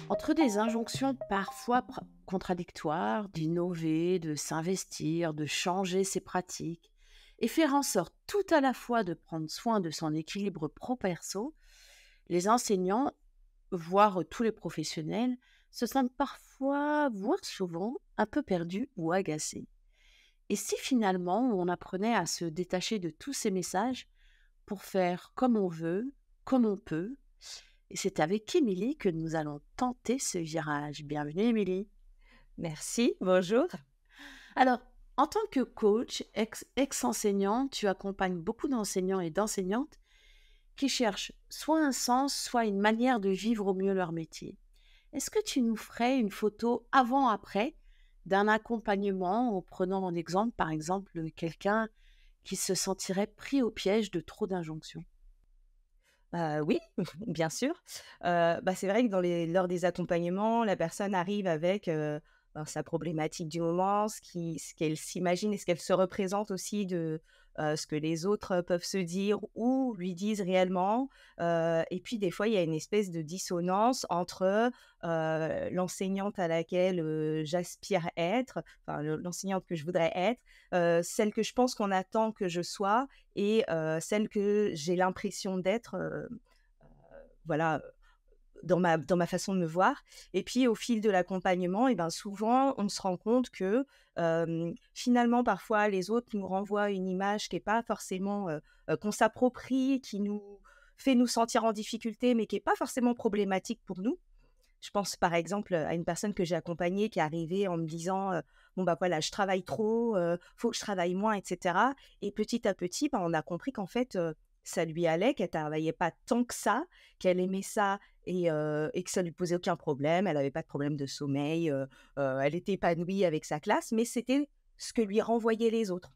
Entre des injonctions parfois contradictoires, d'innover, de s'investir, de changer ses pratiques, et faire en sorte tout à la fois de prendre soin de son équilibre pro-perso, les enseignants, voire tous les professionnels, se sentent parfois, voire souvent, un peu perdus ou agacés. Et si finalement on apprenait à se détacher de tous ces messages pour faire comme on veut, comme on peut, et c'est avec Émilie que nous allons tenter ce virage. Bienvenue Émilie. Merci, bonjour. Alors, en tant que coach, ex-enseignant, tu accompagnes beaucoup d'enseignants et d'enseignantes qui cherchent soit un sens, soit une manière de vivre au mieux leur métier. Est-ce que tu nous ferais une photo avant-après d'un accompagnement en prenant en exemple, par exemple, quelqu'un qui se sentirait pris au piège de trop d'injonctions? Oui, bien sûr. C'est vrai que lors des accompagnements, la personne arrive avec, sa problématique du moment, ce qu'elle s'imagine et ce qu'elle se représente aussi de, ce que les autres peuvent se dire ou lui disent réellement. Et puis des fois, il y a une espèce de dissonance entre, l'enseignante à laquelle, j'aspire être, enfin l'enseignante que je voudrais être, celle que je pense qu'on attend que je sois et celle que j'ai l'impression d'être, voilà, dans ma façon de me voir. Et puis au fil de l'accompagnement et ben, souvent on se rend compte que, finalement parfois les autres nous renvoient une image qui est pas forcément, qu'on s'approprie, qui nous fait nous sentir en difficulté, mais qui est pas forcément problématique pour nous. Je pense par exemple, à une personne que j'ai accompagnée qui est arrivée en me disant, «Bon, bah, voilà, je travaille trop, faut que je travaille moins» et cetera. Et petit à petit, bah, on a compris qu'en fait, ça lui allait, qu'elle travaillait pas tant que ça, qu'elle aimait ça et que ça lui posait aucun problème. Elle avait pas de problème de sommeil, elle était épanouie avec sa classe, mais c'était ce que lui renvoyaient les autres.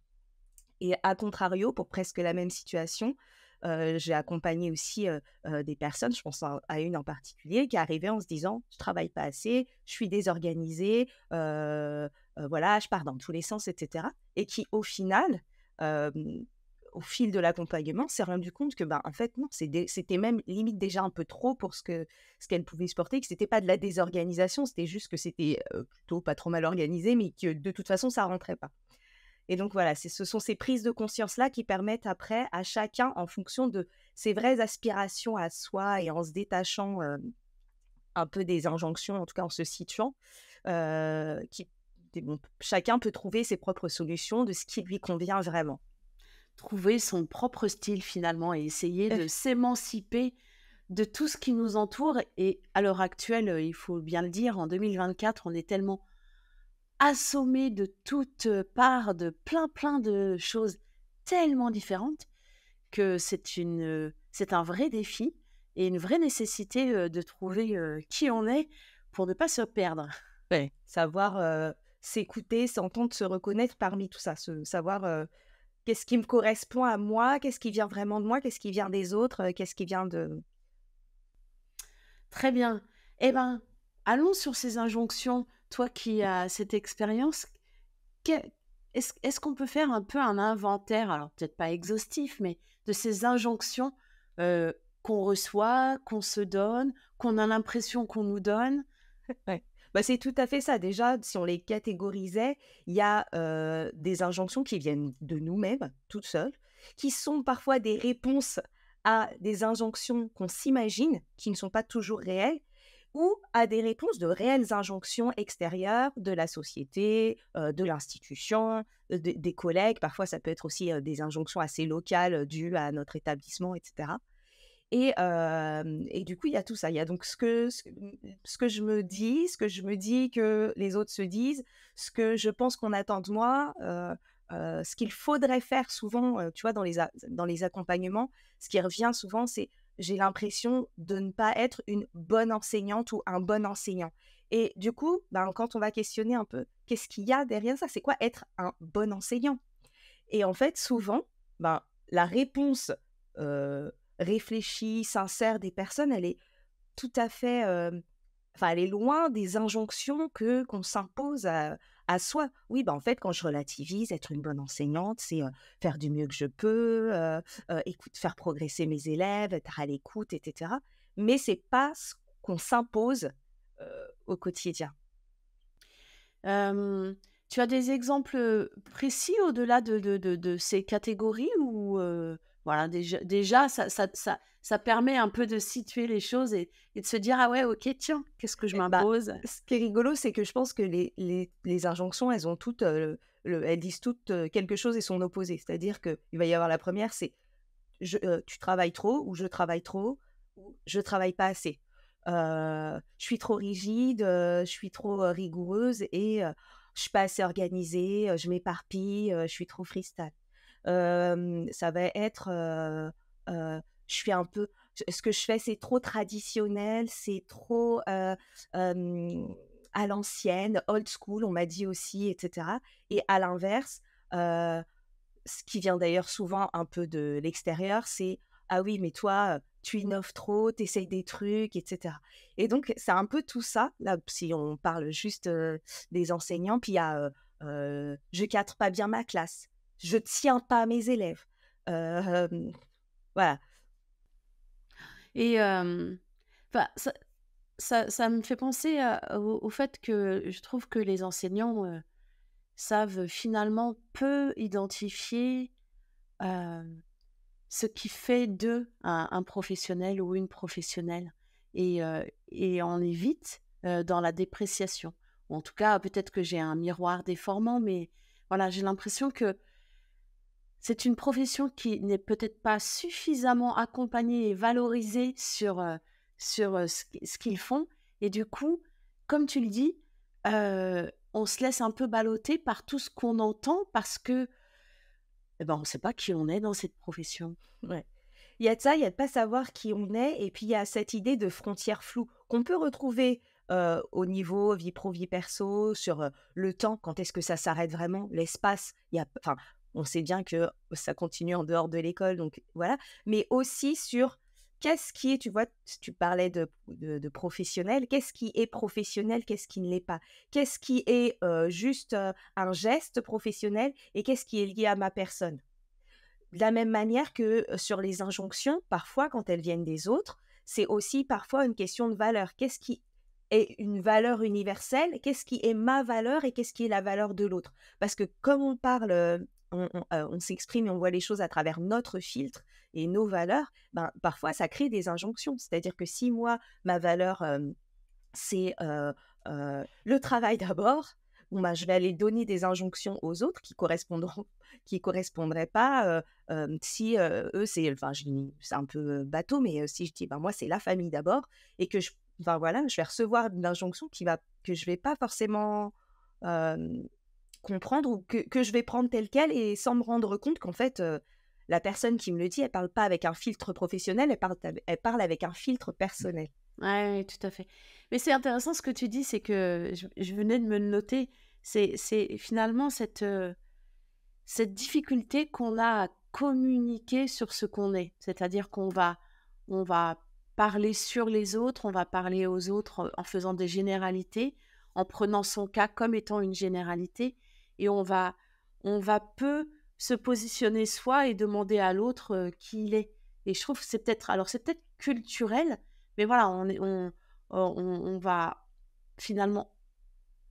Et à contrario, pour presque la même situation, j'ai accompagné aussi, des personnes, je pense à une en particulier, qui arrivait en se disant: «Je travaille pas assez, je suis désorganisée, voilà, je pars dans tous les sens» et cetera. Et qui au final, hem, au fil de l'accompagnement, s'est rendu compte que, ben, en fait non, c'était même limite déjà un peu trop pour ce qu'elle pouvait supporter, que c'était pas de la désorganisation, c'était juste que c'était, plutôt pas trop mal organisé, mais que de toute façon ça rentrait pas. Et donc voilà, ce sont ces prises de conscience-là qui permettent après à chacun, en fonction de ses vraies aspirations à soi et en se détachant, un peu des injonctions, en tout cas en se situant, qui bon, chacun peut trouver ses propres solutions de ce qui lui convient vraiment. Trouver son propre style finalement et essayer de s'émanciper de tout ce qui nous entoure. Et à l'heure actuelle, il faut bien le dire, en 2024, on est tellement assommé de toutes parts de plein de choses tellement différentes que c'est un vrai défi et une vraie nécessité, de trouver, qui on est pour ne pas se perdre. Ouais, savoir, s'écouter, s'entendre, se reconnaître parmi tout ça, savoir, qu'est-ce qui me correspond à moi, qu'est-ce qui vient vraiment de moi, qu'est-ce qui vient des autres, qu'est-ce qui vient de Très bien. Eh ben, allons sur ces injonctions. Toi qui as cette expérience, que est-ce qu'on peut faire un peu un inventaire, alors peut-être pas exhaustif, mais de ces injonctions, qu'on reçoit, qu'on se donne, qu'on a l'impression qu'on nous donne? Ouais. Bah, c'est tout à fait ça. Déjà, si on les catégorisait, il y a, des injonctions qui viennent de nous-mêmes, toutes seules, qui sont parfois des réponses à des injonctions qu'on s'imagine, qui ne sont pas toujours réelles, ou à des réponses de réelles injonctions extérieures de la société, de l'institution, des collègues. Parfois, ça peut être aussi, des injonctions assez locales, dues à notre établissement et cetera. Et du coup, il y a tout ça. Il y a donc ce que je me dis, ce que je me dis que les autres se disent, ce que je pense qu'on attend de moi, ce qu'il faudrait faire souvent, tu vois, dans les accompagnements, ce qui revient souvent, c'est: «J'ai l'impression de ne pas être une bonne enseignante ou un bon enseignant». Et du coup, ben, quand on va questionner un peu, qu'est-ce qu'il y a derrière ça? C'est quoi être un bon enseignant? Et en fait, souvent, ben, la réponse, réfléchie, sincère des personnes, elle est tout à fait, enfin, elle est loin des injonctions qu'on s'impose à soi. Oui, ben en fait, quand je relativise, être une bonne enseignante, c'est, faire du mieux que je peux, faire progresser mes élèves, être à l'écoute et cetera. Mais c'est pas ce qu'on s'impose au quotidien. Tu as des exemples précis au-delà de ces catégories ou voilà, déjà ça permet un peu de situer les choses et de se dire: «Ah ouais, OK, tiens, qu'est-ce que je Et bah, m'impose?» ce qui est rigolo, c'est que je pense que les injonctions, elles ont toutes, elles disent toutes, quelque chose et son opposé. C'est-à-dire qu'il va y avoir la première, c'est tu travailles trop ou je travaille trop ou je travaille pas assez. Je suis trop rigide, je suis trop, rigoureuse et je suis pas assez organisée, je m'éparpille, je suis trop freestyle. Ça va être, je suis un peu ce que je fais, c'est trop traditionnel, c'est trop, hem, à l'ancienne, old school, on m'a dit aussi et cetera et à l'inverse, ce qui vient d'ailleurs souvent un peu de l'extérieur, c'est: «Ah oui, mais toi, tu innoves trop, tu essayes des trucs et cetera» et donc c'est un peu tout ça, là, si on parle juste, des enseignants, puis il y a, «Je cadre pas bien ma classe», «Je tiens pas à mes élèves», voilà. Et enfin, ça me fait penser au fait que je trouve que les enseignants, savent finalement peu identifier, hem, ce qui fait d'eux un professionnel ou une professionnelle et on est vite, dans la dépréciation. Ou en tout cas, peut-être que j'ai un miroir déformant, mais voilà, j'ai l'impression que c'est une profession qui n'est peut-être pas suffisamment accompagnée et valorisée sur ce qu'ils font et du coup, comme tu le dis, on se laisse un peu balloter par tout ce qu'on entend parce que, eh ben, on ne sait pas qui on est dans cette profession. Ouais. Il y a de ça, il y a de pas savoir qui on est et puis il y a cette idée de frontière floue qu'on peut retrouver, au niveau vie pro, vie perso, sur, le temps, quand est-ce que ça s'arrête vraiment, l'espace, il y a enfin, on sait bien que ça continue en dehors de l'école donc voilà, mais aussi sur qu'est-ce qui est tu vois, tu parlais de professionnel, qu'est-ce qui est professionnel, qu'est-ce qui ne l'est pas? Qu'est-ce qui est, juste, un geste professionnel et qu'est-ce qui est lié à ma personne? De la même manière que, sur les injonctions, parfois, quand elles viennent des autres, c'est aussi parfois une question de valeur. Qu'est-ce qui est une valeur universelle? Qu'est-ce qui est ma valeur et qu'est-ce qui est la valeur de l'autre? Parce que comme on parle, on s'exprime et on voit les choses à travers notre filtre et nos valeurs, ben, parfois ça crée des injonctions. C'est-à-dire que si moi, ma valeur, c'est, le travail d'abord. Bon, bah, je vais aller donner des injonctions aux autres qui correspondraient pas, si, eux, c'est enfin, je dis c'est un peu, bateau, mais si je dis: «Ben, moi, c'est la famille d'abord» et que je enfin, voilà, je vais recevoir une injonction que je vais pas forcément, hem, comprendre ou que je vais prendre telle quelle et sans me rendre compte qu'en fait, la personne qui me le dit, elle parle pas avec un filtre professionnel, elle parle avec un filtre personnel. Ouais, ouais, tout à fait. Mais c'est intéressant ce que tu dis, c'est que je venais de me le noter. C'est finalement cette difficulté qu'on a à communiquer sur ce qu'on est. C'est-à-dire on va parler sur les autres, on va parler aux autres en faisant des généralités, en prenant son cas comme étant une généralité, et on va peu se positionner soi et demander à l'autre qui il est. Et je trouve que c'est peut-être culturel, mais voilà, on va finalement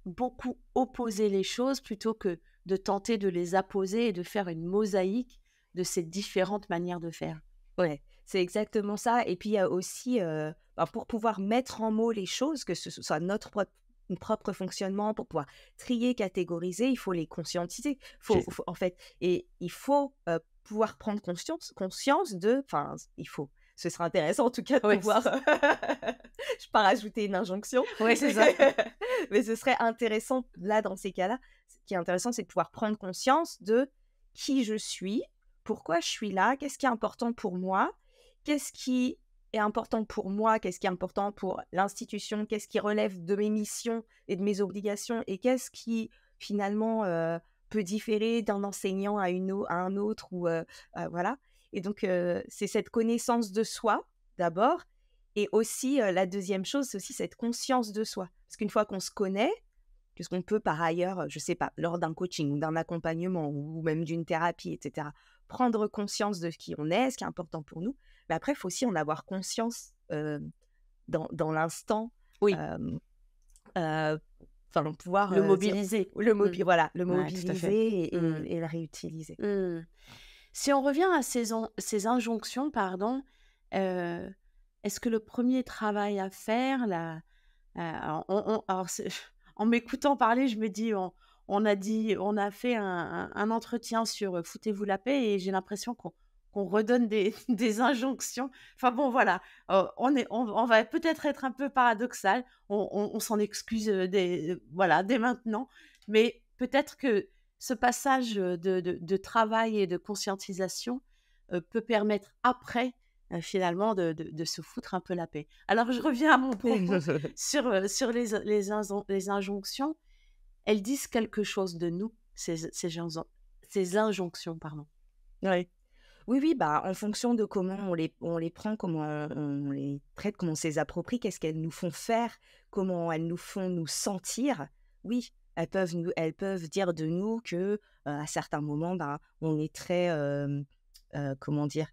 beaucoup opposer les choses plutôt que de tenter de les apposer et de faire une mosaïque de ces différentes manières de faire. Ouais, c'est exactement ça et puis il y a aussi, ben, pour pouvoir mettre en mots les choses, que ce soit propre fonctionnement, pour pouvoir trier, catégoriser, il faut les conscientiser. J'ai Faut en fait et il faut, pouvoir prendre conscience de enfin, il faut. Ce serait intéressant en tout cas de Ouais, pouvoir, je vais pas rajouter une injonction, ouais, c'est mais ça. mais ce serait intéressant là, dans ces cas-là, ce qui est intéressant, c'est de pouvoir prendre conscience de qui je suis, pourquoi je suis là? Qu'est-ce qui est important pour moi? Qu'est-ce qui est important pour moi? Qu'est-ce qui est important pour l'institution? Qu'est-ce qui relève de mes missions et de mes obligations? Et qu'est-ce qui finalement, peut différer d'un enseignant à un autre ou, voilà. Et donc, c'est cette connaissance de soi, d'abord et aussi, la deuxième chose, c'est aussi cette conscience de soi. Parce qu'une fois qu'on se connaît, puisqu'on peut par ailleurs, je sais pas, lors d'un coaching ou d'un accompagnement ou même d'une thérapie et cetera, prendre conscience de qui on est, ce qui est important pour nous. Mais après, il faut aussi en avoir conscience, dans l'instant, Oui, hem, heu, enfin pouvoir, le dire mobiliser. Mmh. voilà, le Ouais, tout à fait. mobiliser et Mmh. et et le réutiliser. Mmh. Si on revient à ces injonctions, pardon, heu, est-ce que le premier travail à faire, alors c'est en m'écoutant parler, je me dis, on a fait un entretien sur, foutez-vous la paix et j'ai l'impression qu'on redonne des des injonctions. Enfin bon, voilà, on va peut-être être un peu paradoxal, on s'en excuse, voilà, dès maintenant, mais peut-être que ce passage, de travail et de conscientisation, peut permettre après, finalement de se foutre un peu la paix. Alors je reviens à mon propos sur les injonctions. Elles disent quelque chose de nous, ces injonctions, pardon. Ouais. Oui, oui, bah, en fonction de comment on les prend, comment on les traite, comment on se les approprie, qu'est-ce qu'elles nous font faire, comment elles nous font nous sentir. Oui, elles peuvent dire de nous que, à certains moments, ben, on est très, comment dire?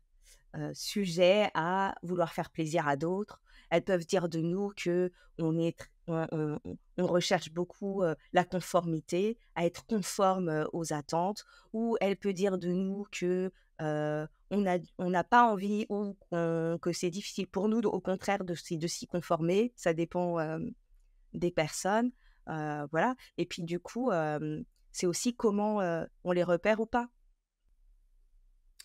Sujet à vouloir faire plaisir à d'autres. Elles peuvent dire de nous que on est tr on recherche beaucoup, la conformité, à être conforme, aux attentes, ou elle peut dire de nous que, on n'a pas envie ou que c'est difficile pour nous, au contraire de s'y conformer. Ça dépend, des personnes, voilà, et puis du coup, c'est aussi comment, on les repère ou pas.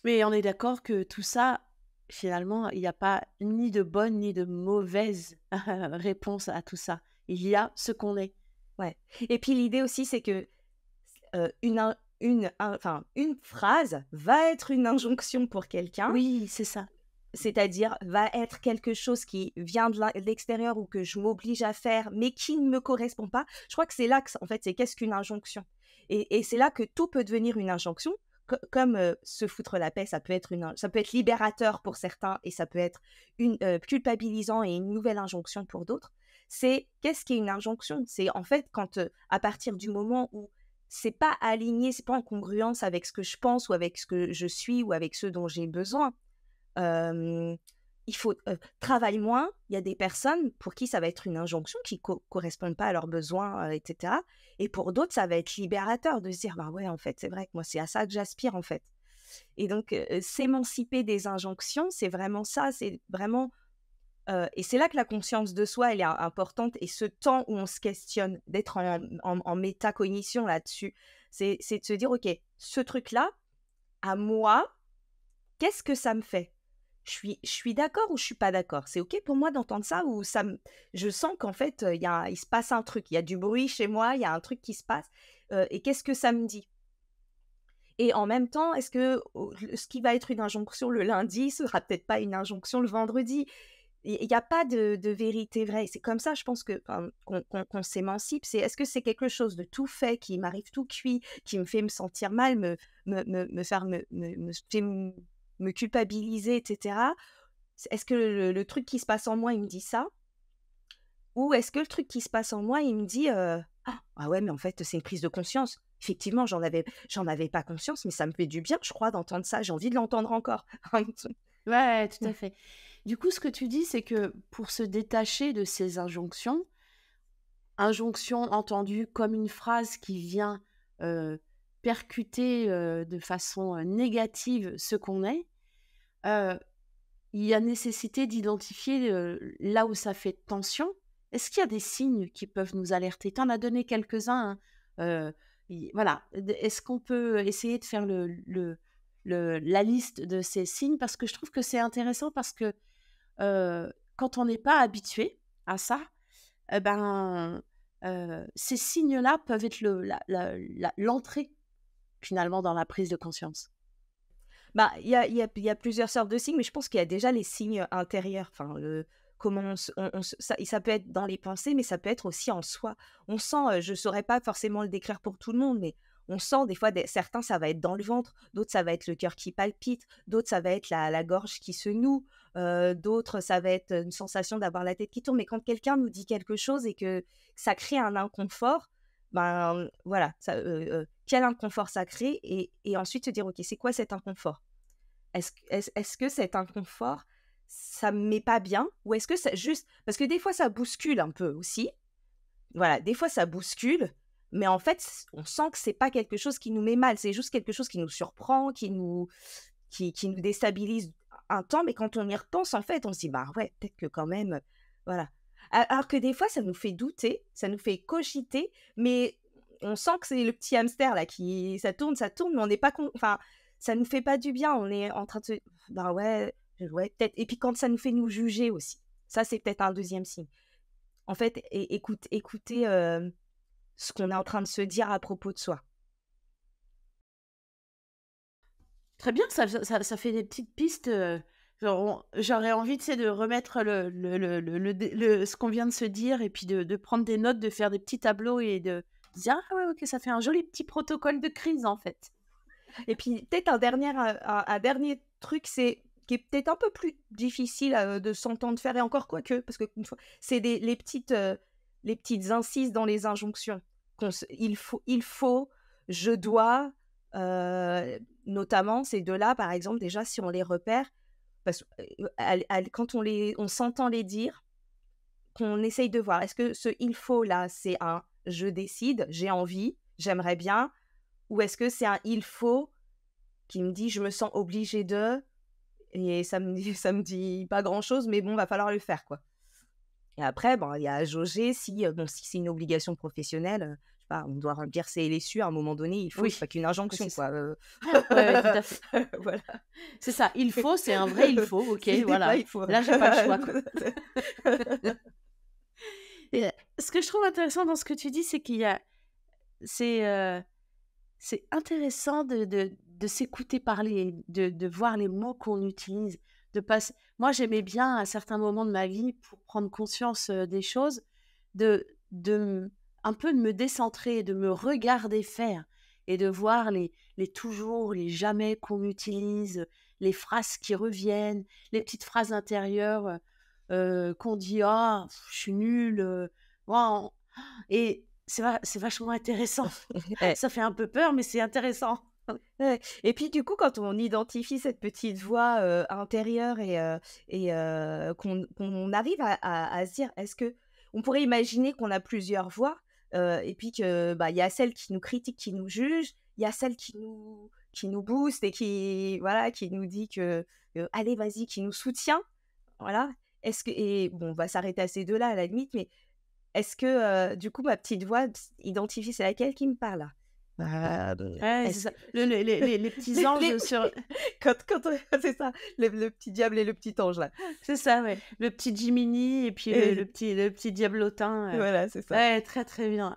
Mais on est d'accord que tout ça, finalement, il y a pas ni de bonne ni de mauvaise réponse à tout ça. Il y a ce qu'on est. Ouais, et puis l'idée aussi, c'est que une phrase va être une injonction pour quelqu'un, Oui, c'est ça. c'est-à-dire va être quelque chose qui vient de l'extérieur ou que je m'oblige à faire, mais qui ne me correspond pas. Je crois que c'est là que en fait, c'est qu'est-ce qu'une injonction? Et c'est là que tout peut devenir une injonction, comme, se foutre la paix, ça peut être libérateur pour certains et ça peut être culpabilisant et une nouvelle injonction pour d'autres. C'est qu'est-ce qui est une injonction? C'est en fait quand, à partir du moment où c'est pas aligné, c'est pas en congruence avec ce que je pense ou avec ce que je suis ou avec ce dont j'ai besoin. Hem, il faut, travaille moins. Il y a des personnes pour qui ça va être une injonction qui correspondent pas à leurs besoins, et cetera, et pour d'autres, ça va être libérateur de se dire: «Bah, ouais, en fait, c'est vrai que moi, c'est à ça que j'aspire, en fait», et donc s'émanciper des injonctions, c'est vraiment ça, c'est vraiment, et c'est là que la conscience de soi, elle est importante, et ce temps où on se questionne, d'être en métacognition là-dessus, c'est de se dire: «OK, ce truc-là, à moi, qu'est-ce que ça me fait? Je suis d'accord ou je suis pas d'accord? C'est OK pour moi d'entendre ça, ou ça me je sens qu'en fait, il se passe un truc, il y a du bruit chez moi, il y a un truc qui se passe, et qu'est-ce que ça me dit?» Et en même temps, est-ce que ce qui va être une injonction le lundi sera peut-être pas une injonction le vendredi? Il y a pas de vérité vraie. C'est comme ça, je pense que, enfin, qu'on s'émancipe. C'est est-ce que c'est quelque chose de tout fait, qui m'arrive tout cuit, qui me fait me sentir mal, me faire me fait me culpabiliser, et cetera? Est-ce que le truc qui se passe en moi, il me dit ça? Ou est-ce que le truc qui se passe en moi, il me dit, «Ah ouais, mais en fait, c'est une prise de conscience. Effectivement, j'en avais pas conscience, mais ça me fait du bien, je crois, d'entendre ça. J'ai envie de l'entendre encore». Ouais, tout à fait. Du coup, ce que tu dis, c'est que pour se détacher de ces injonctions, injonctions entendues comme une phrase qui vient, heu, percuter, de façon, négative ce qu'on est, heu, il y a nécessité d'identifier, là où ça fait tension. Est-ce qu'il y a des signes qui peuvent nous alerter? Tu en as donné quelques-uns, hein, voilà. Est-ce qu'on peut essayer de faire la liste de ces signes? Parce que je trouve que c'est intéressant parce que, quand on n'est pas habitué à ça, et ben, ces signes-là peuvent être l'entrée finalement dans la prise de conscience. Bah, il y a plusieurs sortes de signes, mais je pense qu'il y a déjà les signes intérieurs. Enfin, comment ça peut être dans les pensées, mais ça peut être aussi en soi. On sent, je saurais pas forcément le décrire pour tout le monde, mais on sent des fois certains, ça va être dans le ventre, d'autres, ça va être le cœur qui palpite, d'autres, ça va être la gorge qui se noue, d'autres, ça va être une sensation d'avoir la tête qui tourne. Mais quand quelqu'un nous dit quelque chose et que ça crée un inconfort, ben, voilà, ça, quel inconfort ça crée, et ensuite se dire: «OK, c'est quoi cet inconfort? Est-ce que cet inconfort, ça me met pas bien ou est-ce que ça juste parce que des fois ça bouscule un peu aussi. Voilà, des fois ça bouscule, mais en fait, on sent que c'est pas quelque chose qui nous met mal, c'est juste quelque chose qui nous surprend, qui nous déstabilise un temps, mais quand on y repense, en fait, on se dit: «Bah, ouais, peut-être que quand même, voilà». A alors que des fois, ça nous fait douter, ça nous fait cogiter, mais on sent que c'est le petit hamster là qui ça tourne, mais on n'est pas enfin, ça nous fait pas du bien. On est en train de se «Bah, ouais, ouais, peut-être» et puis quand ça nous fait nous juger aussi, ça, c'est peut-être un deuxième signe. En fait, écouter, ce qu'on est en train de se dire à propos de soi. Très bien, ça fait des petites pistes, genre j'aurais envie, tu sais, de remettre ce qu'on vient de se dire et puis de prendre des notes, de faire des petits tableaux et de dire: «Ah ouais, OK, ça fait un joli petit protocole de crise, en fait». Et puis peut-être un dernier truc, c'est qui est peut-être un peu plus difficile, de s'entendre faire et encore quoique, parce qu'une fois c'est les petites incises dans les injonctions. Qu'on se il faut, je dois, notamment ces 2 là, par exemple, déjà si on les repère, parce quand on s'entend les dire, qu'on essaye de voir, est-ce que ce «il faut» là, c'est un «je décide», «j'ai envie», «j'aimerais bien» ou est-ce que c'est un «il faut» qui me dit: «Je me sens obligée de» et ça me dit pas grand-chose, mais bon, va falloir le faire, quoi. Et après, bon, il y a à jauger si, bon, si c'est une obligation professionnelle, je sais pas, on doit remplir ses LSU à un moment donné, il faut, c'est Oui, pas qu'une oui, injonction, c'est ça. quoi, Ouais, ouais, tout à fait. voilà. C'est ça, il faut, c'est un vrai il faut, OK, Ce n'est pas voilà. il faut. Là, j'ai pas le choix, quoi. Et ce que je trouve intéressant dans ce que tu dis, c'est qu'il y a c'est, c'est intéressant de s'écouter parler, de voir les mots qu'on utilise, de pas s moi, j'aimais bien à certains moments de ma vie pour prendre conscience, des choses, de un peu de me décentrer, de me regarder faire et de voir les toujours, les jamais qu'on utilise, les phrases qui reviennent, les petites phrases intérieures, qu'on dit: «Ah, je suis nul, waouh» et c'est vachement intéressant. Eh, Ça fait un peu peur, mais c'est intéressant. ouais et puis du coup, quand on identifie cette petite voix, intérieure et qu'on arrive à se dire: «Est-ce que» on pourrait imaginer qu'on a plusieurs voix, et puis que, bah, il y a celle qui nous critique, qui nous juge, il y a celle qui nous booste et qui voilà, qui nous dit que, «Allez, vas-y», qui nous soutient, voilà. Est-ce que et bon, on va s'arrêter à ces 2 là, à la limite, mais est-ce que, du coup, ma petite voix identifie c'est laquelle qui me parle là? Ouais, c'est Est-ce ça. que Les petits anges les sur quand c'est ça, le petit diable et le petit ange là. c'est ça, ouais. Le petit Jiminy et puis Et le petit diablotin, voilà, c'est ça. ouais, très, très bien.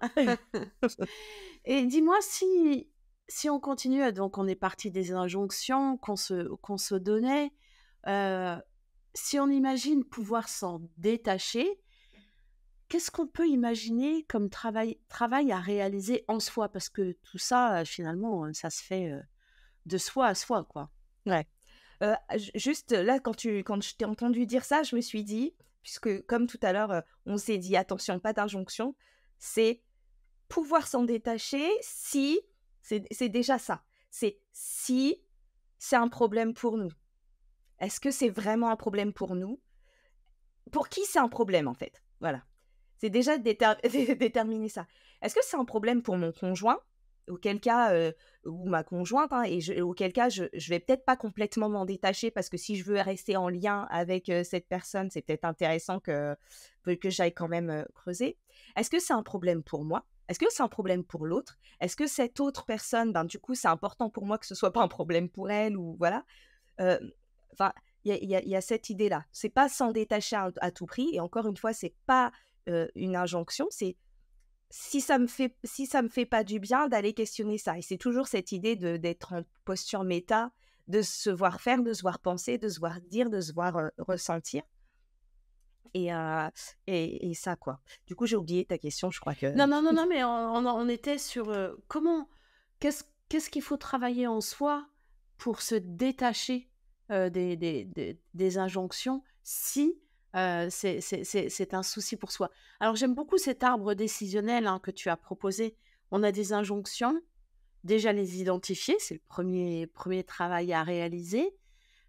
Et dis-moi si on continue, donc on est parti des injonctions qu'on se donnait, heu, si on imagine pouvoir s'en détacher, qu'est-ce qu'on peut imaginer comme travail à réaliser en soi? Parce que tout ça, finalement, ça se fait, de soi à soi, quoi. Ouais. Juste là, quand je t'ai entendu dire ça, je me suis dit, puisque comme tout à l'heure, on s'est dit: «Attention, pas d'injonction», c'est pouvoir s'en détacher si c'est déjà ça. C'est si c'est un problème pour nous. Est-ce que c'est vraiment un problème pour nous? Pour qui c'est un problème, en fait? Voilà. C'est déjà déterminer ça. Est-ce que c'est un problème pour mon conjoint? Auquel cas, ou ma conjointe, hein, auquel cas je vais peut-être pas complètement m'en détacher parce que si je veux rester en lien avec, cette personne, c'est peut-être intéressant que j'aille quand même, creuser. Est-ce que c'est un problème pour moi? Est-ce que c'est un problème pour l'autre? Est-ce que cette autre personne, ben, du coup, c'est important pour moi que ce soit pas un problème pour elle ou voilà? Heu, enfin, il y a cette idée-là. C'est pas s'en détacher à tout prix et encore une fois, c'est pas, une injonction, c'est si ça me fait pas du bien d'aller questionner ça et c'est toujours cette idée d'être en posture méta, de se voir faire, de se voir penser, de se voir dire, de se voir, ressentir et heu et ça, quoi. Du coup, j'ai oublié ta question, je crois que Non, non, non, non, mais on était sur, comment qu'est-ce qu'il faut travailler en soi pour se détacher, des injonctions si, c'est un souci pour soi? Alors j'aime beaucoup cet arbre décisionnel, hein, que tu as proposé. On a des injonctions, déjà les identifier, c'est le premier travail à réaliser.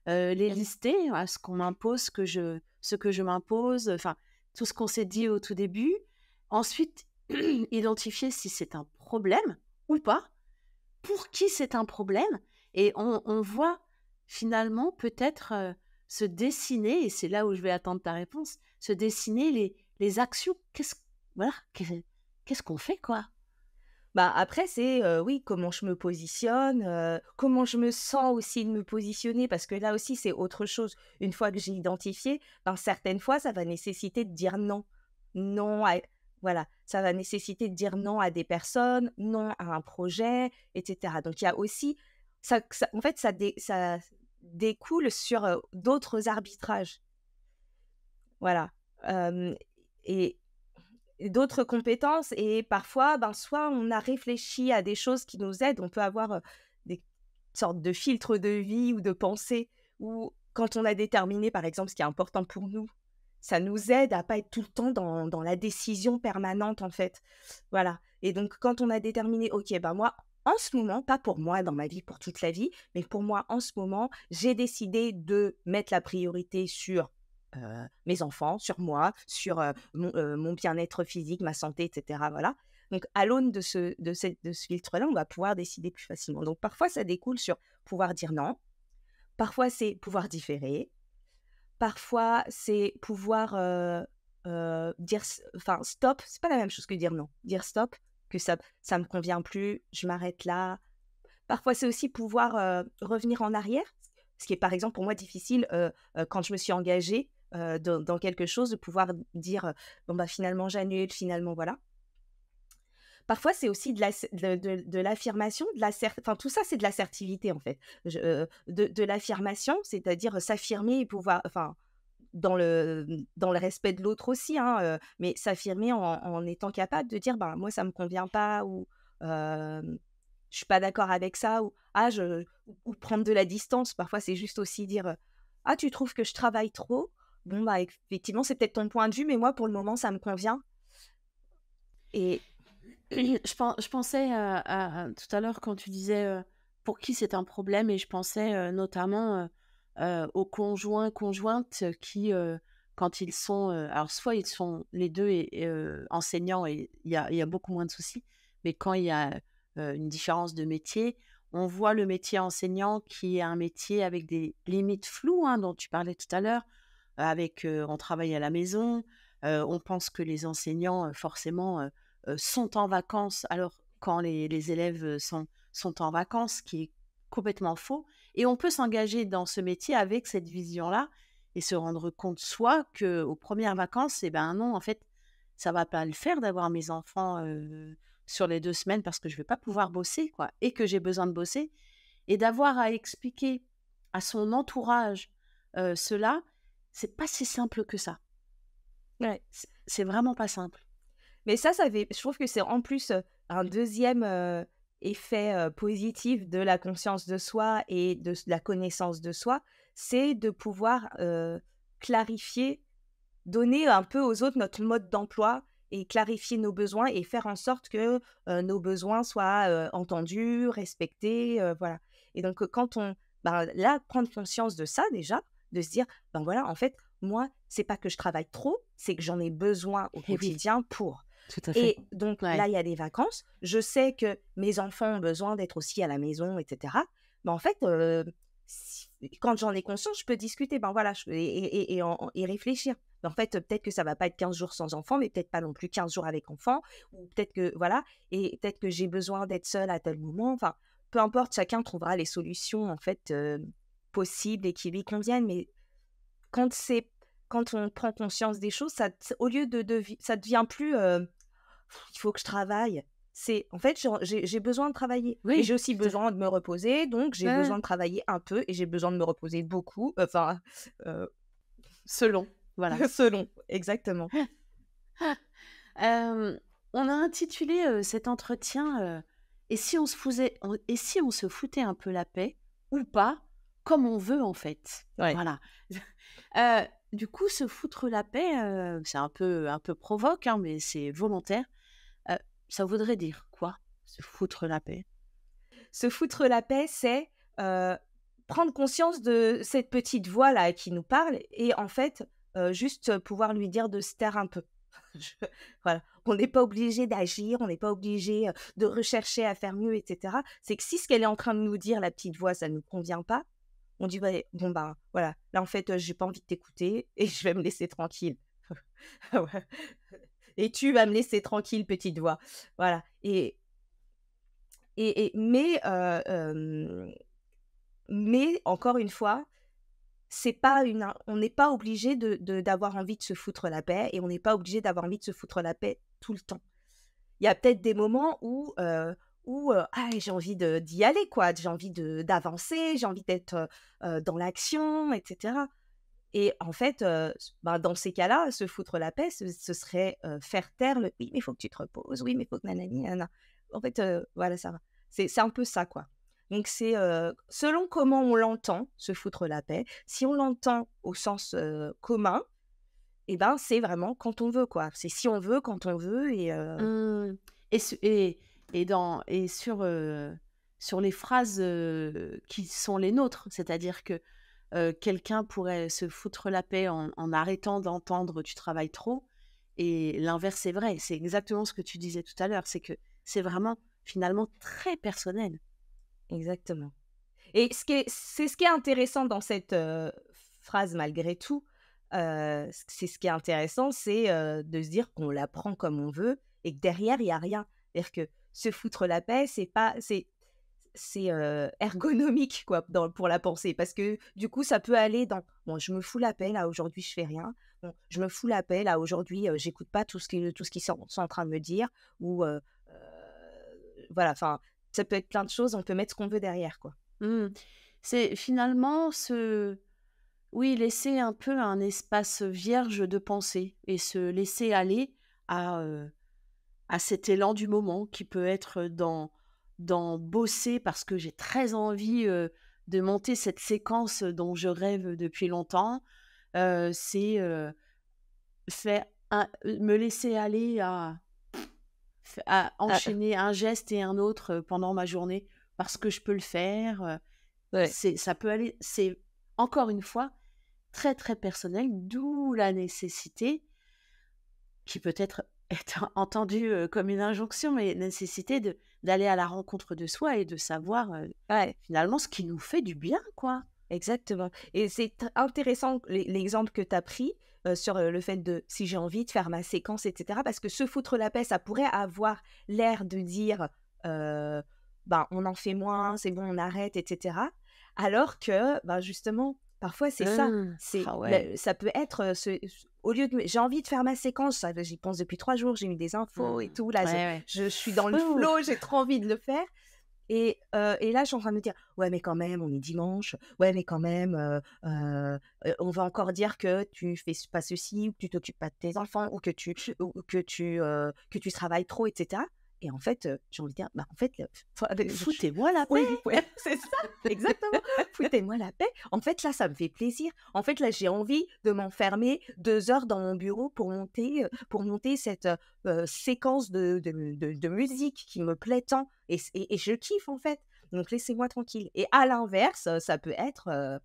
les lister, à ce qu'on m'impose, ce que je m'impose, enfin, tout ce qu'on s'est dit au tout début. Ensuite, identifier si c'est un problème ou pas, pour qui c'est un problème, et on voit finalement peut-être se dessiner, et c'est là où je vais attendre ta réponse, se dessiner les actions. Voilà, qu'est-ce qu'on fait, quoi? Bah, après c'est, oui, comment je me positionne, comment je me sens aussi de me positionner parce que là aussi c'est autre chose. Une fois que j'ai identifié, ben, certaines fois ça va nécessiter de dire non. Non à Voilà, ça va nécessiter de dire non à des personnes, non à un projet et cetera. Donc il y a aussi ça en fait ça découle sur, d'autres arbitrages. Voilà, hem et d'autres compétences et parfois, ben, soit on a réfléchi à des choses qui nous aident, on peut avoir, des sortes de filtres de vie ou de pensée ou quand on a déterminé, par exemple, ce qui est important pour nous, ça nous aide à pas être tout le temps dans la décision permanente, en fait. Voilà et donc quand on a déterminé: «OK, ben, moi, en ce moment, pas pour moi dans ma vie, pour toute la vie, mais pour moi, en ce moment, j'ai décidé de mettre la priorité sur mes enfants, sur moi, sur, mon bien-être physique, ma santé et cetera, voilà. Donc à l'aune de ce filtre-là, on va pouvoir décider plus facilement. Donc parfois, ça découle sur pouvoir dire non, parfois c'est pouvoir différer, parfois c'est pouvoir, dire enfin stop, c'est pas la même chose que dire non. Dire stop, que ça me convient plus, je m'arrête là. Parfois, c'est aussi pouvoir, revenir en arrière, ce qui est, par exemple, pour moi difficile, quand je me suis engagée, dans quelque chose, de pouvoir dire, «Bon, bah, finalement, j'annule, finalement, voilà». Parfois, c'est aussi de l'affirmation, enfin, tout ça, c'est de l'assertivité, en fait. De l'affirmation, c'est-à-dire, s'affirmer et pouvoir enfin, dans le respect de l'autre aussi, hein, mais s'affirmer en étant capable de dire: «Ben, moi, ça me convient pas» ou je suis pas d'accord avec ça ou ah je ou prendre de la distance. Parfois, c'est juste aussi dire, «Ah tu trouves que je travaille trop? Bon bah, effectivement, c'est peut-être ton point de vue, mais moi pour le moment ça me convient» et Je pensais tout à l'heure quand tu disais, pour qui c'est un problème, et je pensais, notamment, aux conjoints, conjointes qui, quand ils sont, alors soit ils sont les 2 enseignants, et il y a beaucoup moins de soucis, mais quand il y a, une différence de métier, on voit le métier enseignant qui est un métier avec des limites floues, hein, dont tu parlais tout à l'heure, avec, on travaille à la maison, on pense que les enseignants, forcément, sont en vacances, alors quand les élèves, sont en vacances, ce qui est complètement faux, et on peut s'engager dans ce métier avec cette vision-là et se rendre compte soit qu'aux premières vacances, eh ben, non, en fait, ça va pas le faire d'avoir mes enfants, sur les 2 semaines, parce que je vais pas pouvoir bosser, quoi, et que j'ai besoin de bosser, et d'avoir à expliquer à son entourage, cela, c'est pas si simple que ça. ouais. C'est vraiment pas simple. Mais ça fait je trouve que c'est en plus, un deuxième effet, positif de la conscience de soi et de la connaissance de soi, c'est de pouvoir, clarifier. Donner un peu aux autres notre mode d'emploi et clarifier nos besoins et faire en sorte que, nos besoins soient, entendus, respectés, voilà et donc, quand on ben, là, prendre conscience de ça déjà, de se dire: «Ben, voilà, en fait, moi, c'est pas que je travaille trop, c'est que j'en ai besoin au Eh oui, quotidien pour» tout à fait. et donc là, Ouais. il y a des vacances. Je sais que mes enfants ont besoin d'être aussi à la maison et cetera. Mais en fait, si quand j'en ai conscience, je peux discuter, ben, voilà, je et réfléchir. En fait, peut-être que ça va pas être 15 jours sans enfant, mais peut-être pas non plus 15 jours avec enfant ou peut-être que voilà et peut-être que j'ai besoin d'être seule à tel moment. Enfin, peu importe, chacun trouvera les solutions, en fait, possibles et qui lui conviennent. Mais quand c'est quand on prend conscience des choses, ça t au lieu de ça devient plus, «Il faut que je travaille». C'est en fait, j'ai besoin de travailler, mais j'ai Oui, aussi tout à fait. besoin de me reposer, donc j'ai Ouais, besoin de travailler un peu et j'ai besoin de me reposer beaucoup, enfin, heu, selon, voilà. selon, exactement. Hem, on a intitulé, cet entretien, «Et si on se foutait un peu la paix, ou pas, comme on veut en fait?» Ouais. Voilà. Du coup, se foutre la paix, c'est un peu provoque, hein, mais c'est volontaire. Heu, Ça voudrait dire quoi, se foutre la paix? Se foutre la paix, c'est, heu, prendre conscience de cette petite voix-là qui nous parle et en fait, juste pouvoir lui dire de se taire un peu. Je voilà, on n'est pas obligé d'agir, on n'est pas obligé, de rechercher à faire mieux et cetera. C'est que si ce qu'elle est en train de nous dire, la petite voix, ça ne nous convient pas, on dit: «Ouais, bon, ben, voilà, là, en fait, j'ai pas envie de t'écouter et je vais me laisser tranquille». Ouais. Et tu vas me laisser tranquille, petite voix. Voilà mais encore une fois, c'est pas on n'est pas obligé d'avoir envie de se foutre la paix et on n'est pas obligé d'avoir envie de se foutre la paix tout le temps. Il y a peut-être des moments où ah, j'ai envie d'y aller quoi, j'ai envie d'avancer, j'ai envie d'être, dans l'action et cetera et en fait, ben, dans ces cas-là, se foutre la paix, ce serait, faire taire le: «Oui, mais il faut que tu te reposes, oui, mais il faut que nanani nanana». En fait, voilà, ça va. C'est un peu ça, quoi. Donc c'est, selon comment on l'entend, se foutre la paix. Si on l'entend au sens, commun et ben, c'est vraiment quand on veut, quoi. C'est si on veut, quand on veut et Mmh. Et su et sur les phrases, qui sont les nôtres, c'est-à-dire que, quelqu'un pourrait se foutre la paix en arrêtant d'entendre: «Tu travailles trop» et l'inverse est vrai. C'est exactement ce que tu disais tout à l'heure, c'est que c'est vraiment finalement très personnel. exactement. Et ce qui est intéressant dans cette, phrase malgré tout, c'est ce qui est intéressant, c'est, de se dire qu'on la prend comme on veut et que derrière il y a rien. C'est-à-dire que se foutre la paix, c'est pas c'est, ergonomique quoi pour la pensée parce que du coup ça peut aller dans: «Bon je me fous la paix là aujourd'hui je fais rien. Bon je me fous la paix là aujourd'hui, j'écoute pas tout ce qu'ils sont en train de me dire» ou, voilà enfin ça peut être plein de choses, on peut mettre ce qu'on veut derrière quoi. Mmh. C'est finalement oui, laisser un peu un espace vierge de pensée et se laisser aller à, à cet élan du moment qui peut être dans bosser parce que j'ai très envie, de monter cette séquence dont je rêve depuis longtemps. C'est, faire me laisser aller à Ah, enchaîner un geste et un autre, pendant ma journée parce que je peux le faire, ouais. ça peut aller c'est encore une fois très, très personnel, d'où la nécessité qui peut être entendue, comme une injonction, mais nécessité d'aller à la rencontre de soi et de savoir, Ouais, finalement ce qui nous fait du bien, quoi. exactement et c'est intéressant l'exemple que tu as pris, sur, le fait de si j'ai envie de faire ma séquence et cetera parce que se foutre la paix, ça pourrait avoir l'air de dire, heu: «Ben, on en fait moins, c'est bon, on arrête» et cetera. Alors que, ben, justement, parfois c'est ça, c'est Ah ouais. le ça peut être, au lieu de j'ai envie de faire ma séquence, ça j'y pense depuis 3 jours, j'ai eu des infos et Mmh. tout, là, Ouais, ouais. je suis dans le Ouh! flow, j'ai trop envie de le faire. Et là, je suis en train de me dire: «Ouais, mais quand même, on est dimanche. Ouais, mais quand même, on va encore dire que tu fais pas ceci ou que tu t'occupes pas de tes enfants ou que tu travailles trop» et cetera et en fait, j'ai envie de dire: «Bah, en fait, enfin, Foutez-moi la paix! oui, ouais, c'est ça, exactement. Foutez-moi la paix. En fait, là, ça me fait plaisir. En fait, là, j'ai envie de m'enfermer 2 heures dans mon bureau pour monter cette, séquence de musique qui me plaît tant et je kiffe, en fait. Donc laissez-moi tranquille et à l'inverse, ça peut être,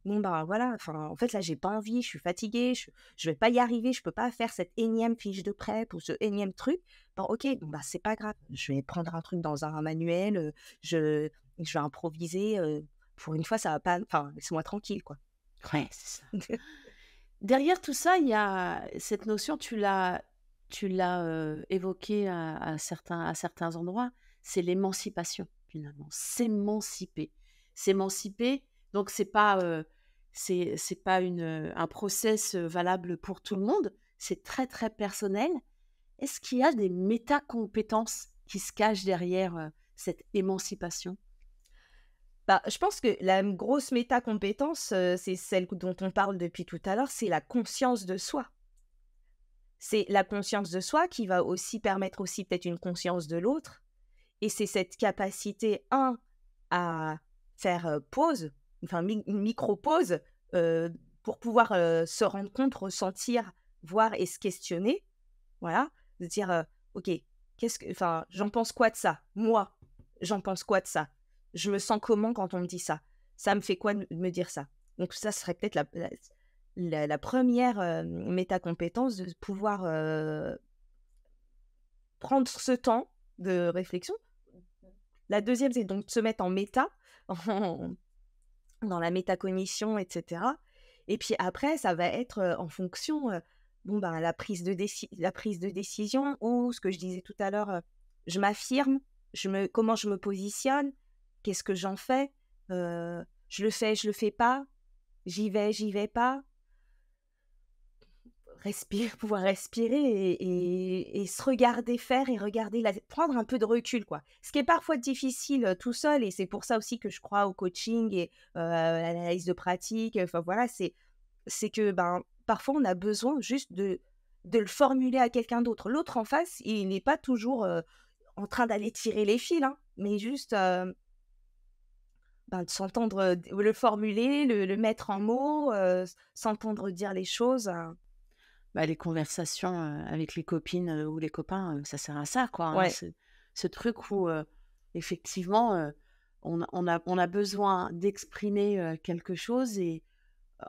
bon, ben, voilà, enfin, en fait, là, j'ai pas envie, je suis fatiguée, je vais pas y arriver, je peux pas faire cette énième fiche de prep ou ce énième truc. Bon, OK, bon, bah, c'est pas grave. Je vais prendre un truc dans un manuel, je vais improviser, pour une fois, ça va pas enfin, laisse-moi tranquille, quoi. Ouais, c'est ça. Derrière tout ça, il y a cette notion, tu l'as, évoquée à certains endroits, c'est l'émancipation, finalement. S'émanciper. S'émanciper, donc c'est pas un process, valable pour tout le monde, c'est très, très personnel. Est-ce qu'il y a des métacompétences qui se cachent derrière, cette émancipation? Bah, je pense que la grosse méta-compétence, c'est celle dont on parle depuis tout à l'heure, c'est la conscience de soi. C'est la conscience de soi qui va aussi permettre aussi peut-être une conscience de l'autre et c'est cette capacité, à faire, pause, enfin une micro-pause, pour pouvoir, se rendre compte, ressentir, voir et se questionner, voilà. De dire, «OK, qu'est-ce que enfin, j'en pense quoi de ça? Moi, j'en pense quoi de ça? Je me sens comment quand on me dit ça? ça me fait quoi de me dire ça? Donc ça serait peut-être la 1re, métacompétence de pouvoir, prendre ce temps de réflexion. La deuxième, c'est donc de se mettre en méta, en dans la métacognition et cetera. Et puis après, ça va être, en fonction, bon, ben, la prise de décision ou ce que je disais tout à l'heure, je m'affirme, comment je me positionne, qu'est-ce que j'en fais? Je le fais pas, j'y vais pas. Pouvoir respirer et se regarder faire et regarder prendre un peu de recul, quoi. Ce qui est parfois difficile, tout seul et c'est pour ça aussi que je crois au coaching et à l'analyse de pratique, enfin voilà, c'est que, ben, parfois on a besoin juste de le formuler à quelqu'un d'autre. L'autre en face, il n'est pas toujours, en train d'aller tirer les fils, hein, mais juste, ben, de s'entendre, le formuler, le mettre en mots, s'entendre dire les choses, Bah, les conversations, avec les copines, ou les copains, ça sert à ça, quoi, hein. ouais. Ce truc où, effectivement, on a besoin d'exprimer, quelque chose et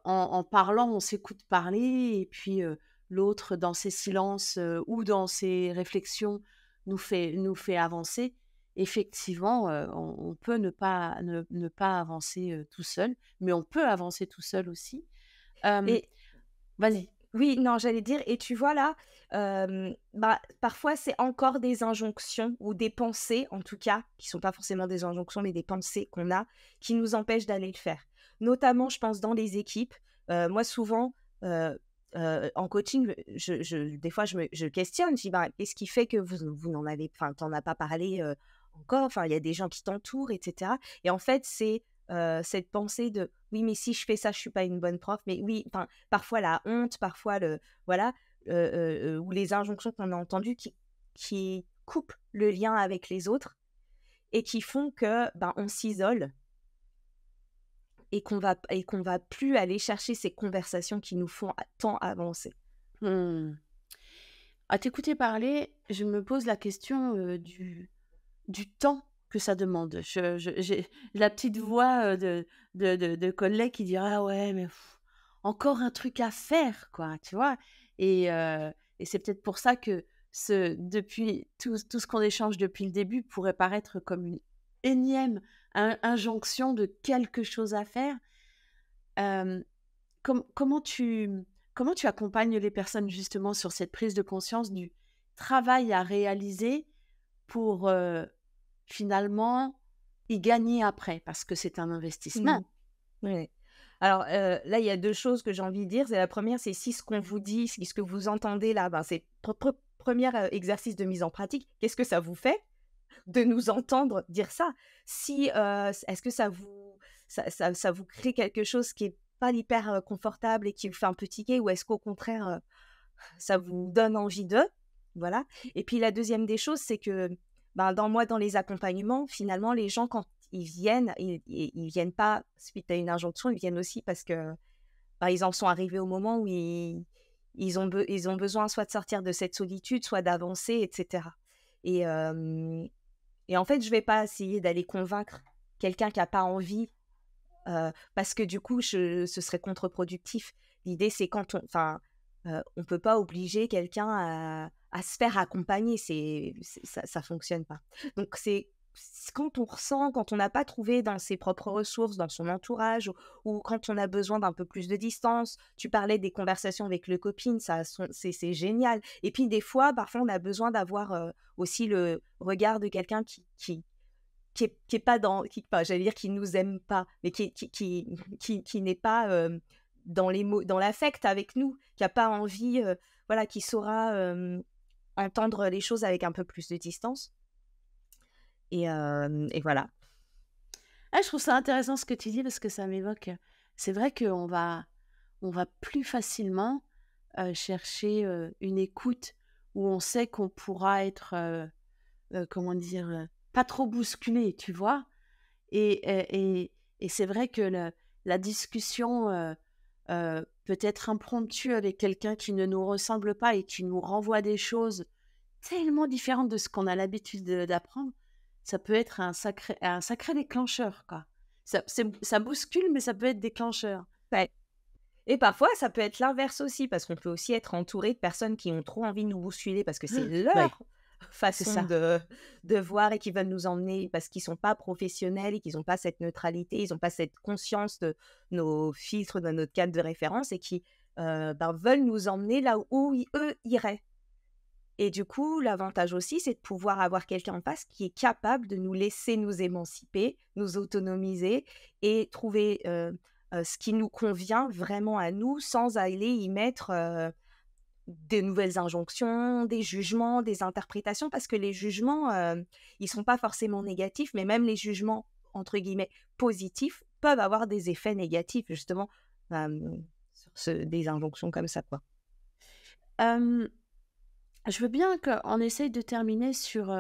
en parlant, on s'écoute parler et puis, l'autre dans ses silences, ou dans ses réflexions nous fait avancer. Effectivement, on peut ne pas avancer, tout seul, mais on peut avancer tout seul aussi. Hem, Et Vas-y. oui, non, j'allais dire et tu vois là, bah, parfois c'est encore des injonctions ou des pensées en tout cas, qui sont pas forcément des injonctions, mais des pensées qu'on a, qui nous empêchent d'aller le faire. Notamment, je pense dans les équipes, moi souvent, en coaching, des fois je questionne, je dis: «Bah, qu'est-ce qui fait que vous n'en avez enfin, tu as pas parlé, encore? Enfin, il y a des gens qui t'entourent et cetera» et en fait, c'est, cette pensée de: «Oui, mais si je fais ça, je suis pas une bonne prof». Mais oui, enfin, parfois la honte, parfois voilà, ou les injonctions qu'on a entendues qui coupent le lien avec les autres et qui font que, ben, on s'isole et qu'on va plus aller chercher ces conversations qui nous font tant avancer. Mmh. À t'écouter parler, je me pose la question, du temps que ça demande. J'ai la petite voix, de collègue qui dit: «Ah ouais, mais encore un truc à faire, quoi», tu vois? Et c'est peut-être pour ça que depuis tout ce qu'on échange depuis le début pourrait paraître comme une énième injonction de quelque chose à faire. Hem, comment tu accompagnes les personnes justement sur cette prise de conscience du travail à réaliser pour, finalement, y gagner après? Parce que c'est un Mmh. investissement. Ouais. Alors, là, il y a 2 choses que j'ai envie de dire. C'est la première, c'est si ce qu'on vous dit, si ce que vous entendez là, ben, c'est 1 exercice de mise en pratique. Qu'est-ce que ça vous fait de nous entendre dire ça? Si, est-ce que ça vous crée quelque chose qui est pas hyper, confortable et qui vous fait un peu tiquer ou est-ce qu'au contraire, ça vous donne envie de? Voilà et puis la deuxième des choses, c'est que, ben, dans les accompagnements, finalement, les gens quand ils viennent, ils viennent pas suite à une injonction, ils viennent aussi parce que, bah, ils en sont arrivés au moment où ils ont besoin soit de sortir de cette solitude, soit d'avancer et cetera et en fait, je vais pas essayer d'aller convaincre quelqu'un qui a pas envie, parce que du coup, ce serait contre-productif. L'idée, c'est on peut pas obliger quelqu'un à se faire accompagner, ça fonctionne pas. Donc quand on ressent, quand on n'a pas trouvé dans ses propres ressources, dans son entourage ou quand on a besoin d'un peu plus de distance. Tu parlais des conversations avec les copines, c'est génial et puis des fois, parfois, on a besoin d'avoir, aussi le regard de quelqu'un qui est pas dans qui pas j'allais dire qui nous aime pas, mais qui n'est pas, dans l'affect avec nous, qui a pas envie, voilà, qui saura, entendre les choses avec un peu plus de distance et voilà. Ah, je trouve ça intéressant ce que tu dis parce que ça m'évoque, c'est vrai qu'on va plus facilement, chercher, une écoute où on sait qu'on pourra être, comment dire? Pas trop bousculé, tu vois? Et c'est vrai que la discussion, peut être impromptue avec quelqu'un qui ne nous ressemble pas et qui nous renvoie des choses tellement différentes de ce qu'on a l'habitude d'apprendre, ça peut être un sacré déclencheur, quoi. ça bouscule, mais ça peut être déclencheur. Ouais. Et parfois, ça peut être l'inverse aussi, parce qu'on peut aussi être entouré de personnes qui ont trop envie de nous bousculer parce que c'est Ouais, leur c'est façon ça. de voir et qui veulent nous emmener parce qu'ils sont pas professionnels et qu'ils ont pas cette neutralité, ils ont pas cette conscience de nos filtres, de notre cadre de référence et qui, veulent nous emmener là où eux iraient. Et du coup, l'avantage aussi, c'est de pouvoir avoir quelqu'un en face qui est capable de nous laisser nous émanciper, nous autonomiser et trouver, ce qui nous convient vraiment à nous sans aller y mettre, des nouvelles injonctions, des jugements, des interprétations. Parce que les jugements, ils sont pas forcément négatifs, mais même les jugements, entre guillemets, «positifs» peuvent avoir des effets négatifs justement, sur des injonctions comme ça, quoi. Hem, je veux bien qu'on essaye de terminer sur,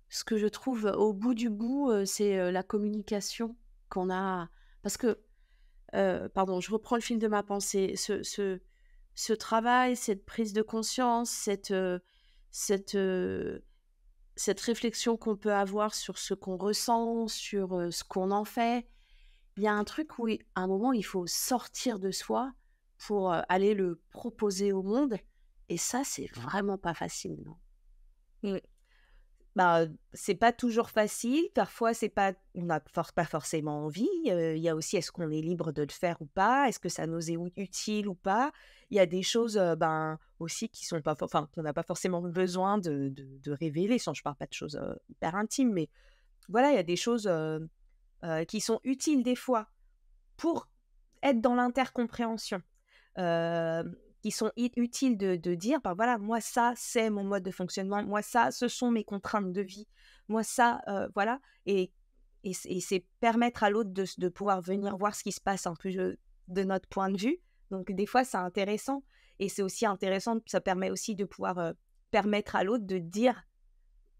ce que je trouve au bout du bout, c'est, la communication qu'on a parce que, pardon, je reprends le fil de ma pensée. Ce travail, cette prise de conscience, cette, cette réflexion qu'on peut avoir sur ce qu'on ressent, sur, ce qu'on en fait, il y a un truc où à un moment, il faut sortir de soi pour, aller le proposer au monde et ça, c'est vraiment pas facile, non? Mmh. Bah, c'est pas toujours facile, parfois c'est pas on n'a pas forcément envie, il y a aussi est-ce qu'on est libre de le faire ou pas? Est-ce que ça nous est utile ou pas? Il y a des choses, aussi qui sont pas qu'on n'a pas forcément besoin de révéler, sans je parle pas de choses, hyper intimes, mais voilà, il y a des choses, qui sont utiles des fois pour être dans l'intercompréhension. Qui sont utiles de dire: «Ben, voilà, moi ça, c'est mon mode de fonctionnement. Moi ça, ce sont mes contraintes de vie. Moi ça, voilà» et c'est permettre à l'autre de pouvoir venir voir ce qui se passe un peu, de notre point de vue. Donc des fois, c'est intéressant et c'est aussi intéressant, ça permet aussi de pouvoir, permettre à l'autre de dire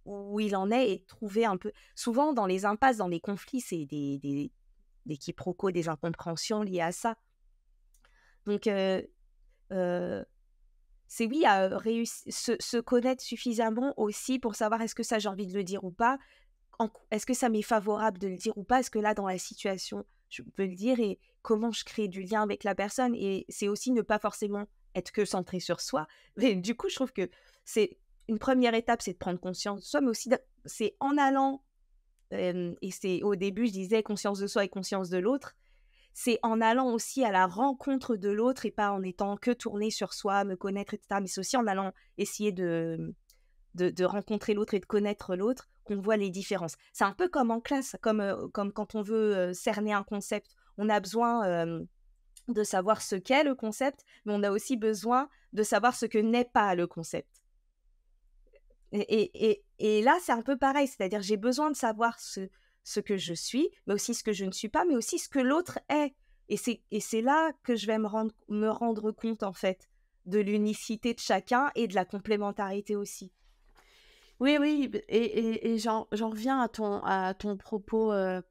où il en est et trouver un peu souvent dans les impasses, dans les conflits, c'est des quiproquos, des incompréhensions liées à ça. Donc heu c'est oui, à se connaître suffisamment aussi pour savoir est-ce que ça j'ai envie de le dire ou pas? Est-ce que ça m'est favorable de le dire ou pas? Est-ce que là, dans la situation, je peux le dire et comment je crée du lien avec la personne? Et c'est aussi ne pas forcément être que centré sur soi. Mais du coup, je trouve que c'est une première étape, c'est de prendre conscience de soi, mais aussi c'est en allant, et c'est au début, je disais conscience de soi et conscience de l'autre. C'est en allant aussi à la rencontre de l'autre et pas en étant que tourné sur soi, me connaître et cetera, mais c'est aussi en allant essayer de rencontrer l'autre et de connaître l'autre qu'on voit les différences. C'est un peu comme en classe, comme quand on veut, cerner un concept. On a besoin, de savoir ce qu'est le concept, mais on a aussi besoin de savoir ce que n'est pas le concept. Et là, c'est un peu pareil, c'est-à-dire j'ai besoin de savoir ce que je suis, mais aussi ce que je ne suis pas, mais aussi ce que l'autre est. Et c'est là que je vais me rendre compte, en fait, de l'unicité de chacun et de la complémentarité aussi. Oui, oui, et j'en reviens à ton propos, 1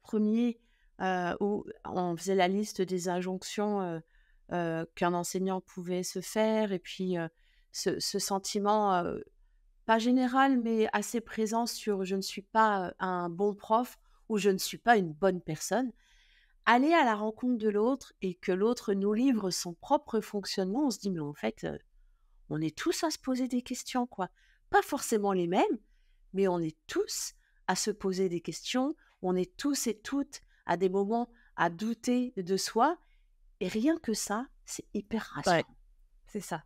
où on faisait la liste des injonctions, qu'un enseignant pouvait se faire et puis, ce sentiment, pas général, mais assez présent sur: «Je ne suis pas, un bon prof» ou «Je ne suis pas une bonne personne». Aller à la rencontre de l'autre et que l'autre nous livre son propre fonctionnement, on se dit: «Mais en fait, on est tous à se poser des questions, quoi». Pas forcément les mêmes, mais on est tous à se poser des questions, on est tous et toutes à des moments à douter de soi et rien que ça, c'est hyper Ouais, rassurant. c'est ça.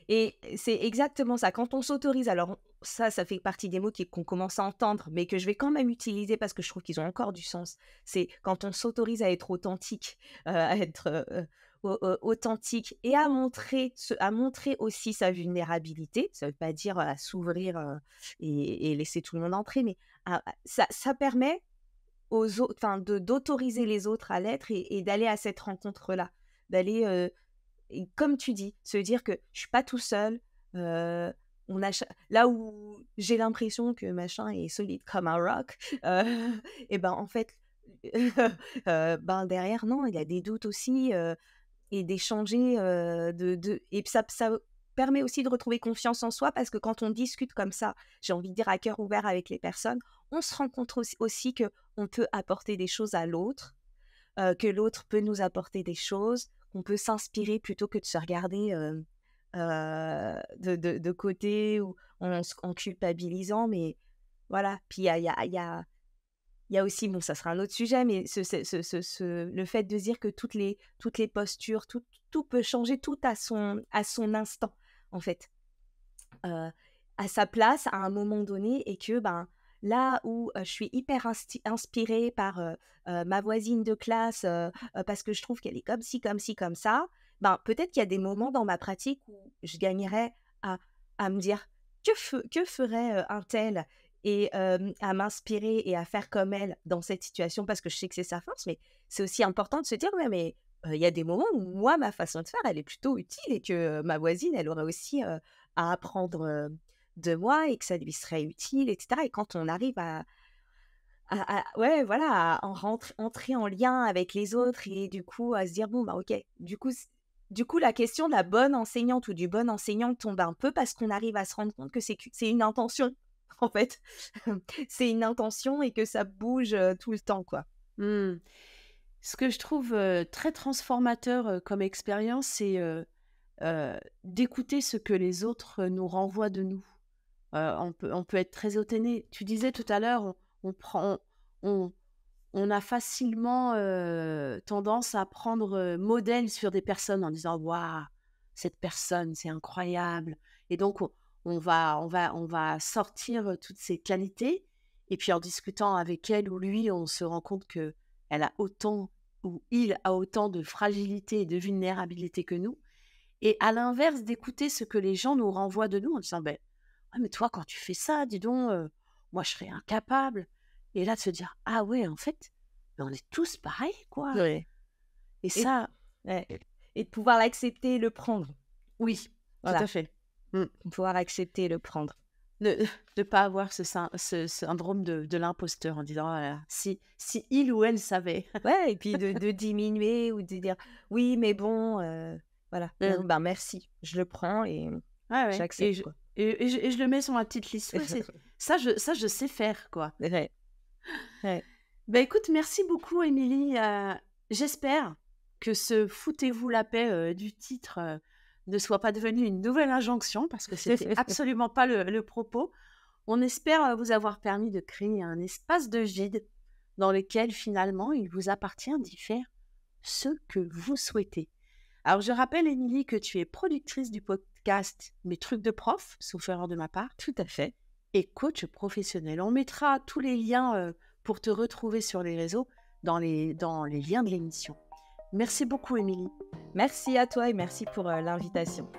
Et c'est exactement ça. Quand on s'autorise, alors ça fait partie des mots qu'on commence à entendre, mais que je vais quand même utiliser parce que je trouve qu'ils ont encore du sens. C'est quand on s'autorise à être authentique, à être authentique et à montrer aussi sa vulnérabilité. Ça ne veut pas dire à s'ouvrir et laisser tout le monde entrer, mais ça permet aux autres, enfin, d'autoriser les autres à l'être et d'aller à cette rencontre-là, d'aller et comme tu dis, se dire que je suis pas tout seul, heu, on a là où j'ai l'impression que machin est solide comme un roc, et ben, en fait, ben, derrière non, il y a des doutes aussi, et d'échanger, et puis ça permet aussi de retrouver confiance en soi parce que quand on discute comme ça, j'ai envie de dire à cœur ouvert avec les personnes, on se rend compte aussi que on peut apporter des choses à l'autre que l'autre peut nous apporter des choses, qu'on peut s'inspirer plutôt que de se regarder de côté ou en culpabilisant. Mais voilà, puis il y a aussi, bon, ça sera un autre sujet, mais le fait de dire que toutes les postures, tout peut changer, tout à son instant, en fait, heu, à sa place, à un moment donné et que, ben, là où, je suis hyper inspirée par, ma voisine de classe, parce que je trouve qu'elle est comme ci, comme ci, comme ça, ben, peut-être qu'il y a des moments dans ma pratique où je gagnerais à me dire: Que ferait, un tel?» et à m'inspirer et à faire comme elle dans cette situation parce que je sais que c'est sa force. Mais c'est aussi important de se dire: «Ouais, mais il y a des moments où moi, ma façon de faire, elle est plutôt utile et que, ma voisine, elle aurait aussi, à apprendre, de moi et que ça lui serait utile» et cetera. Et quand on arrive ouais, voilà, à entrer en lien avec les autres et du coup, à se dire: «Bon, bah, OK». Du coup, la question de la bonne enseignante ou du bon enseignant tombe un peu parce qu'on arrive à se rendre compte que c'est une intention, en fait. C'est une intention et que ça bouge, tout le temps, quoi. Mmh. Ce que je trouve, très transformateur, comme expérience, c'est, d'écouter ce que les autres, nous renvoient de nous. On peut être très étonné. Tu disais tout à l'heure, on prend on on a facilement, tendance à prendre, modèle sur des personnes en disant: «Waouh, cette personne, c'est incroyable» et donc on va sortir, toutes ses qualités et puis en discutant avec elle ou lui, on se rend compte qu'elle a autant ou il a autant de fragilité et de vulnérabilité que nous et à l'inverse, d'écouter ce que les gens nous renvoient de nous en disant: «Beh, ouais, mais toi, quand tu fais ça, dis donc, moi, je serais incapable» et là, de se dire: «Ah ouais, en fait, mais on est tous pareils, quoi» Ouais. et Et ça ouais, et de pouvoir l'accepter et le prendre. oui, tout à Voilà, fait. Mmh. de pouvoir accepter et le prendre. Ne de pas avoir ce syndrome de l'imposteur en disant: «Oh là là, si il ou elle savait». Ouais, et puis de diminuer ou de dire: «Oui, mais bon, voilà, Mmh. non, ben, merci, je le prends et Ouais, ouais et j'accepte, je quoi». et je le mets sur ma petite liste. Ouais, c'est ça je sais faire, quoi. Ouais, ouais. Bah, écoute, merci beaucoup Émilie, j'espère que ce «Foutez-vous la paix», du titre, ne soit pas devenu une nouvelle injonction parce que c'était absolument pas le propos. On espère, vous avoir permis de créer un espace de vide dans lequel finalement il vous appartient d'y faire ce que vous souhaitez. Alors je rappelle Émilie que tu es productrice du podcast «Mes trucs de prof», sauf erreur de ma part Tout à fait. et coach professionnel. On mettra tous les liens pour te retrouver sur les réseaux dans les liens de l'émission. Merci beaucoup, Émilie. Merci à toi et merci pour, l'invitation.